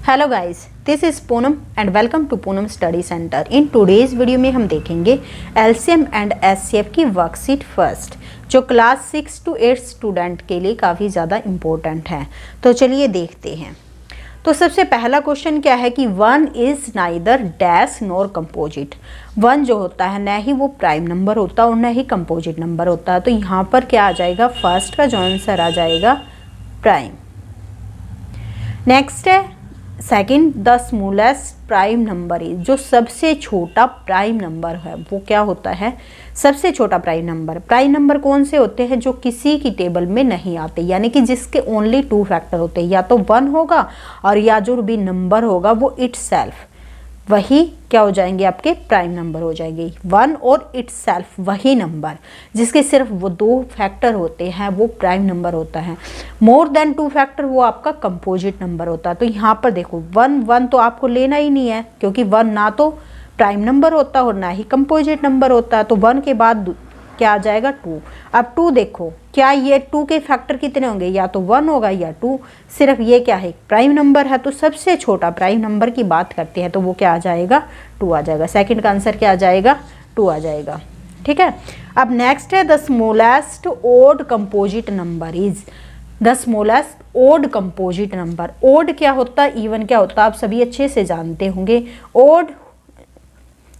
Hello guys, this is Poonam and welcome to Poonam study centre. In today's video में हम देखेंगे LCM and HCF की worksheet first, जो class 6 to 8 student के लिए काफ़ी ज़्यादा इम्पोर्टेंट है। तो चलिए देखते हैं। तो सबसे पहला क्वेश्चन क्या है कि one is neither dash nor composite. One जो होता है न ही वो प्राइम नंबर होता और न ही कंपोजिट नंबर होता है। तो यहाँ पर क्या आ जाएगा, फर्स्ट का जो आंसर आ जाएगा प्राइम। नेक्स्ट है second, the smallest prime number is. जो सबसे छोटा प्राइम नंबर है वो क्या होता है, सबसे छोटा प्राइम नंबर। प्राइम नंबर कौन से होते हैं, जो किसी की टेबल में नहीं आते, यानी कि जिसके ओनली 2 फैक्टर होते हैं, या तो 1 होगा और या जो भी नंबर होगा वो इटसेल्फ, वही क्या हो जाएंगे, आपके प्राइम नंबर हो जाएंगे। 1 और इटसेल्फ, वही नंबर जिसके सिर्फ वो 2 फैक्टर होते हैं वो प्राइम नंबर होता है। मोर देन 2 फैक्टर वो आपका कंपोजिट नंबर होता है। तो यहाँ पर देखो 1 तो आपको लेना ही नहीं है, क्योंकि 1 ना तो प्राइम नंबर होता और ना ही कंपोजिट नंबर होता है। तो 1 के बाद क्या आ जाएगा, 2। अब 2 देखो, क्या ये 2 के फैक्टर कितने होंगे, या तो 1 होगा या 2। सिर्फ ये क्या है, प्राइम नंबर है, तो सबसे छोटा प्राइम नंबर की बात करते हैं तो वो क्या आ जाएगा, 2 आ जाएगा। सेकंड का आंसर क्या आ जाएगा, 2 आ जाएगा। ठीक है। अब नेक्स्ट है the smallest odd composite number is. The smallest odd composite number. Odd क्या होता है, इवन क्या होता है, आप सभी अच्छे से जानते होंगे। ओड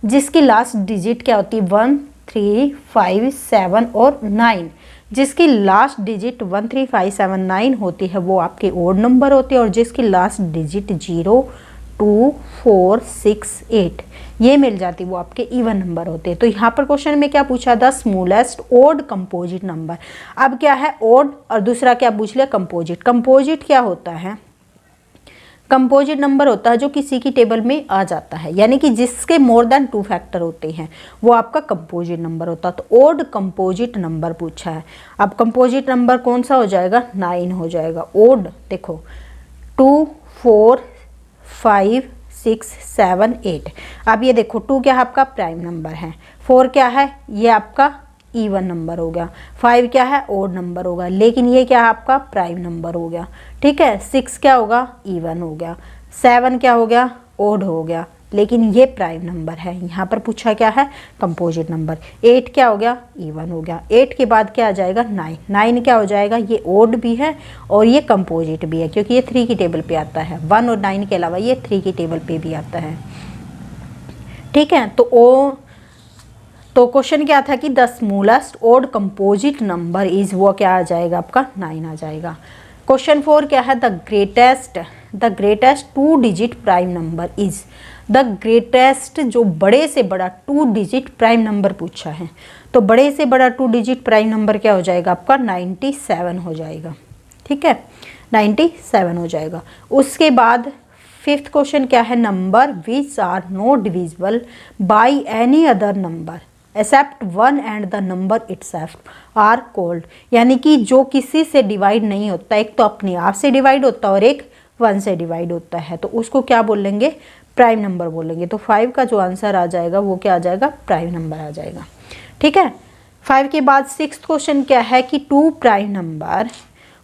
जिसकी लास्ट डिजिट क्या होती है, 1 3 5 7 और 9, जिसकी लास्ट डिजिट 1 3 5 7 9 होती है वो आपके ओड नंबर होते हैं, और जिसकी लास्ट डिजिट 0 2 4 6 8 ये मिल जाती वो आपके इवन नंबर होते हैं। तो यहाँ पर क्वेश्चन में क्या पूछा, the smallest odd composite number. अब क्या है ओड, और दूसरा क्या पूछ लिया, कंपोजिट। कंपोजिट क्या होता है, कंपोजिट नंबर होता है जो किसी की टेबल में आ जाता है, यानी कि जिसके मोर देन 2 फैक्टर होते हैं वो आपका कंपोजिट नंबर होता है। तो ओड कंपोजिट नंबर पूछा है। अब कंपोजिट नंबर कौन सा हो जाएगा, 9 हो जाएगा। ओड देखो 2 4 5 6 7 8। अब ये देखो 2 क्या है, आपका प्राइम नंबर है। 4 क्या है, ये आपका इवन नंबर हो गया। 5 क्या है, ओड नंबर होगा, लेकिन ये क्या है, आपका प्राइम नंबर हो गया। ठीक है। 6 क्या होगा, इवन हो गया। 7 क्या हो गया, ओड हो गया, लेकिन ये प्राइम नंबर है। यहाँ पर पूछा क्या है, कंपोजिट नंबर। 8 क्या हो गया, इवन हो गया। 8 के बाद क्या आ जाएगा, 9। 9 क्या हो जाएगा, ये ओड भी है और ये कंपोजिट भी है, क्योंकि ये 3 की टेबल पे आता है। 1 और 9 के अलावा ये 3 की टेबल पे भी आता है। ठीक है। तो क्वेश्चन क्या था कि the smallest odd composite number is, वो क्या आ जाएगा, आपका 9 आ जाएगा। क्वेश्चन 4 क्या है, the greatest 2 digit prime number is. The greatest जो बड़े से बड़ा 2 डिजिट प्राइम नंबर पूछा है, तो बड़े से बड़ा 2 डिजिट प्राइम नंबर क्या हो जाएगा, आपका 97 हो जाएगा। ठीक है, 97 हो जाएगा। उसके बाद 5th क्वेश्चन क्या है, number which are not divisible by any other number except 1 and the number itself are called. यानी कि जो किसी से डिवाइड नहीं होता, एक तो अपने आप से डिवाइड होता है और एक 1 से डिवाइड होता है, तो उसको क्या बोलेंगे, प्राइम नंबर बोलेंगे। तो 5 का जो आंसर आ जाएगा वो क्या आ जाएगा, प्राइम नंबर आ जाएगा। ठीक है। 5 के बाद 6th क्वेश्चन क्या है कि 2 prime number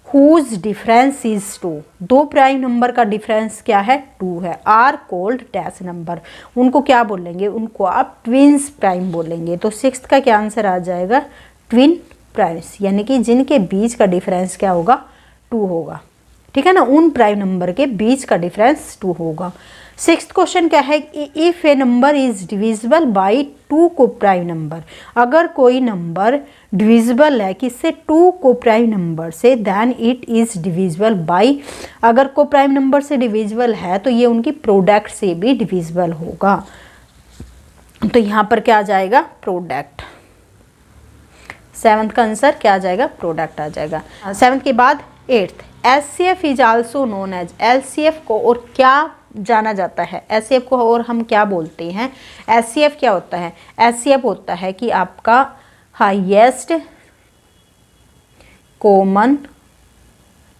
whose difference is 2। 2 prime number का डिफरेंस क्या है, 2 है, आर कोल्ड डैश नंबर। उनको क्या बोलेंगे, उनको आप ट्विन्स प्राइम बोलेंगे। तो 6th का क्या आंसर आ जाएगा, ट्विन प्राइम्स, यानी कि जिनके बीच का डिफरेंस क्या होगा, 2 होगा। ठीक है ना, उन प्राइम नंबर के बीच का डिफरेंस 2 होगा। 6th क्वेश्चन क्या है, if A number is divisible by 2 को प्राइम नंबर। अगर कोई नंबर डिविजिबल है किससे, 2 को प्राइम नंबर से, then it is divisible by. अगर को प्राइम नंबर से डिविजिबल है तो ये उनकी प्रोडक्ट से भी डिविजिबल होगा। तो यहाँ पर क्या आ जाएगा, प्रोडक्ट। 7th का आंसर क्या आ जाएगा, प्रोडक्ट आ जाएगा। 7th के बाद 8th, HCF is also known as. HCF को और क्या जाना जाता है, एचसीएफ को और हम क्या बोलते हैं। एचसीएफ क्या होता है, एचसीएफ होता है कि आपका highest common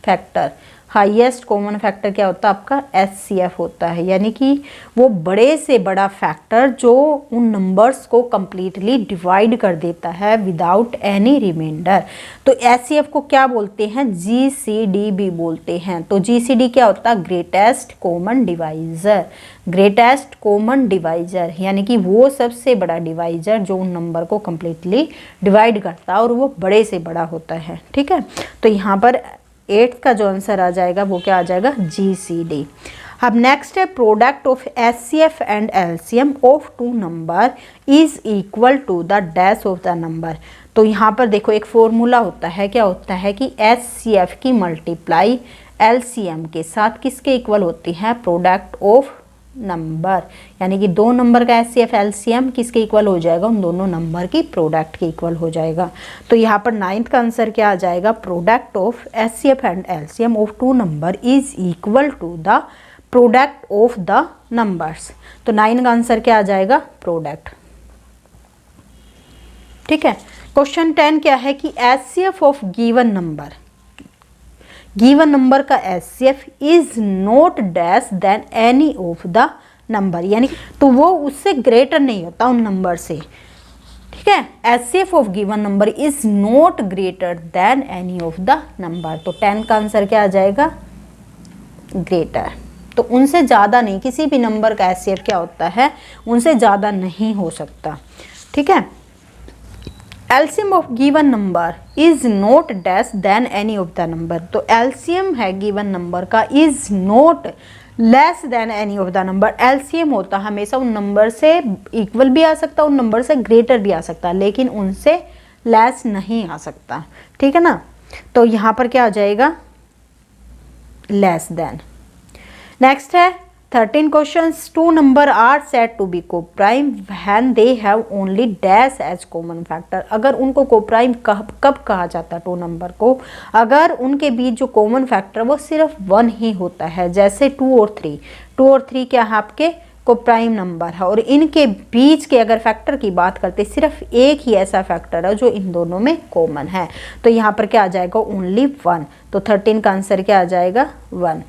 factor. Highest common factor क्या होता है आपका HCF होता है, यानी कि वो बड़े से बड़ा फैक्टर जो उन नंबर्स को कंप्लीटली डिवाइड कर देता है विदाउट एनी रिमाइंडर। तो HCF को क्या बोलते हैं, GCD भी बोलते हैं। तो GCD क्या होता है, greatest common divisor. Greatest common divisor यानी कि वो सबसे बड़ा डिवाइजर जो उन नंबर को कंप्लीटली डिवाइड करता है और वो बड़े से बड़ा होता है। ठीक है, तो यहाँ पर 8th का जो आंसर आ जाएगा वो क्या आ जाएगा, GCD। अब नेक्स्ट है product of HCF and LCM of two number is equal to the dash of the number. तो यहाँ पर देखो एक फॉर्मूला होता है, क्या होता है कि HCF की मल्टीप्लाई LCM के साथ किसके इक्वल होती है, प्रोडक्ट ऑफ नंबर, यानी कि दो नंबर का HCF LCM किसके इक्वल हो जाएगा, उन दोनों नंबर की प्रोडक्ट के इक्वल हो जाएगा। तो यहाँ पर 9th का आंसर क्या आ जाएगा, product of HCF and LCM of two number is equal to the product of the numbers. तो 9 का आंसर क्या आ जाएगा, प्रोडक्ट। ठीक है, क्वेश्चन 10 क्या है कि HCF of given number, given number का HCF is not dash than any of the number, यानी तो वो उससे ग्रेटर नहीं होता उन नंबर से। ठीक है, HCF of given number is not greater than any of the number. तो 10 का आंसर क्या आ जाएगा, ग्रेटर। तो उनसे ज़्यादा नहीं, किसी भी नंबर का HCF क्या होता है, उनसे ज़्यादा नहीं हो सकता। ठीक है, LCM of given number is not dash than any of the number. तो LCM है गिवन नंबर का is not less than any of the number. LCM होता हमेशा उन नंबर से इक्वल भी आ सकता, उन नंबर से ग्रेटर भी आ सकता, लेकिन उनसे लेस नहीं आ सकता। ठीक है ना, तो यहाँ पर क्या आ जाएगा, लेस देन। नेक्स्ट है 13 questions, two number are said to be coprime when they have only dash as common factor. अगर उनको कोप्राइम कब कहा जाता है, टू नंबर को, अगर उनके बीच जो कॉमन फैक्टर वो सिर्फ 1 ही होता है, जैसे 2 और 3। 2 और 3 क्या है, आपके कोप्राइम नंबर है, और इनके बीच के अगर फैक्टर की बात करते सिर्फ एक ही ऐसा फैक्टर है जो इन दोनों में कॉमन है। तो यहाँ पर क्या आ जाएगा, ओनली 1। तो 13 का आंसर क्या आ जाएगा, 1।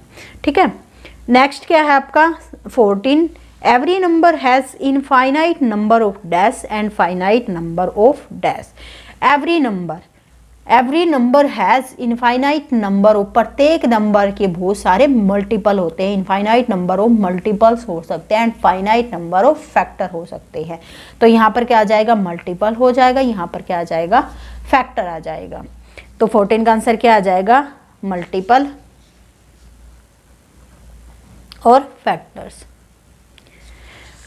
ठीक है, नेक्स्ट क्या है आपका 14, every number has infinite number of dash and finite number of dash. Every number has infinite number of, प्रत्येक नंबर के बहुत सारे मल्टीपल होते हैं। इनफाइनाइट नंबर ऑफ मल्टीपल्स हो सकते हैं and finite number of factor हो सकते हैं। तो यहाँ पर क्या आ जाएगा, मल्टीपल हो जाएगा, यहाँ पर क्या आ जाएगा, फैक्टर आ जाएगा। तो 14 का आंसर क्या आ जाएगा, मल्टीपल और factors.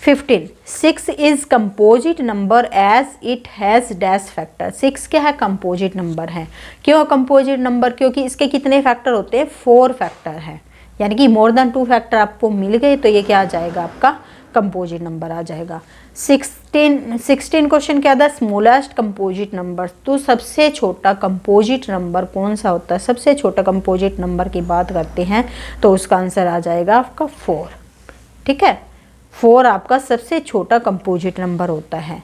15, 6 is composite number as it has dash factor. 6 क्या है, कंपोजिट नंबर है। क्यों कंपोजिट नंबर, क्योंकि इसके कितने फैक्टर होते हैं, 4 फैक्टर है, यानी कि मोर देन 2 फैक्टर आपको मिल गए तो ये क्या आ जाएगा, आपका कंपोजिट नंबर आ जाएगा। 16 क्वेश्चन क्या था, स्मॉलेस्ट कंपोजिट नंबर। तो सबसे छोटा कंपोजिट नंबर कौन सा होता है, सबसे छोटा कंपोजिट नंबर की बात करते हैं तो उसका आंसर आ जाएगा आपका 4। ठीक है, 4 आपका सबसे छोटा कंपोजिट नंबर होता है।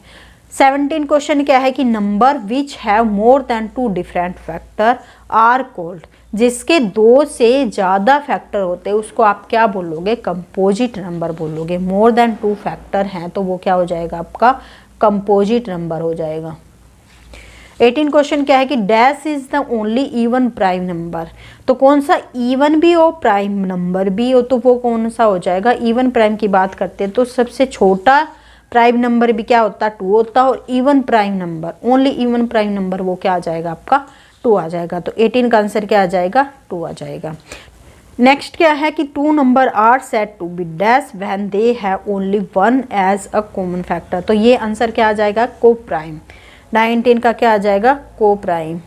17 क्वेश्चन क्या है कि number which have more than 2 different factor are called. जिसके 2 से ज़्यादा फैक्टर होते हैं उसको आप क्या बोलोगे, कंपोजिट नंबर बोलोगे। मोर देन 2 फैक्टर हैं तो वो क्या हो जाएगा, आपका कंपोजिट नंबर हो जाएगा। 18 क्वेश्चन क्या है कि dash is the only even prime number. तो कौन सा इवन भी हो प्राइम नंबर भी हो तो वो कौन सा हो जाएगा, इवन प्राइम की बात करते हैं तो सबसे छोटा प्राइम नंबर भी क्या होता है, 2 होता है, और even prime number, only even prime number वो क्या आ जाएगा, आपका 2 आ जाएगा। तो 18 का आंसर क्या आ जाएगा, 2 आ जाएगा। नेक्स्ट क्या है कि 2 number are said to be dash when they have only 1 as a common factor. तो ये आंसर क्या आ जाएगा, को प्राइम। 19 का क्या आ जाएगा, को प्राइम।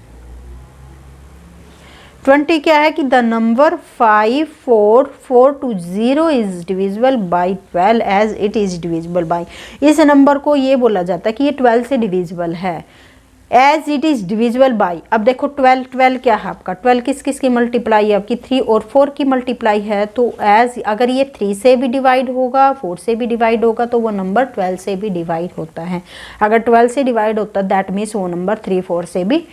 20 क्या है कि the number 5442 is divisible by 12 as it is divisible by. इस नंबर को ये बोला जाता है कि ये 12 से डिविजिबल है, as it is divisible by. अब देखो 12 क्या है आपका, 12 किस किस की मल्टीप्लाई है आपकी, 3 और 4 की मल्टीप्लाई है। तो एज अगर ये 3 से भी डिवाइड होगा, 4 से भी डिवाइड होगा तो वो नंबर 12 से भी डिवाइड होता है। अगर 12 से डिवाइड होता है दैट मीन्स वो नंबर 3, 4 से भी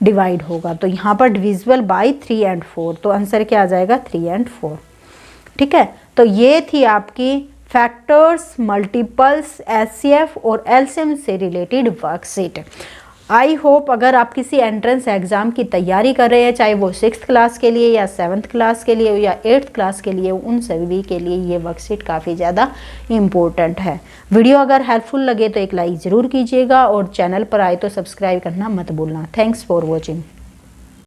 डिवाइड होगा। तो यहाँ पर डिविजिबल बाय 3 एंड 4, तो आंसर क्या आ जाएगा 3 एंड 4। ठीक है, तो ये थी आपकी फैक्टर्स, मल्टीपल्स, एचसीएफ और एलसीएम से रिलेटेड वर्कशीट। आई होप अगर आप किसी एंट्रेंस एग्ज़ाम की तैयारी कर रहे हैं, चाहे वो 6th क्लास के लिए या 7th क्लास के लिए हो या 8th क्लास के लिए, उन सभी के लिए ये वर्कशीट काफ़ी ज़्यादा इम्पोर्टेंट है। वीडियो अगर हेल्पफुल लगे तो एक लाइक ज़रूर कीजिएगा और चैनल पर आए तो सब्सक्राइब करना मत भूलना। Thanks for watching.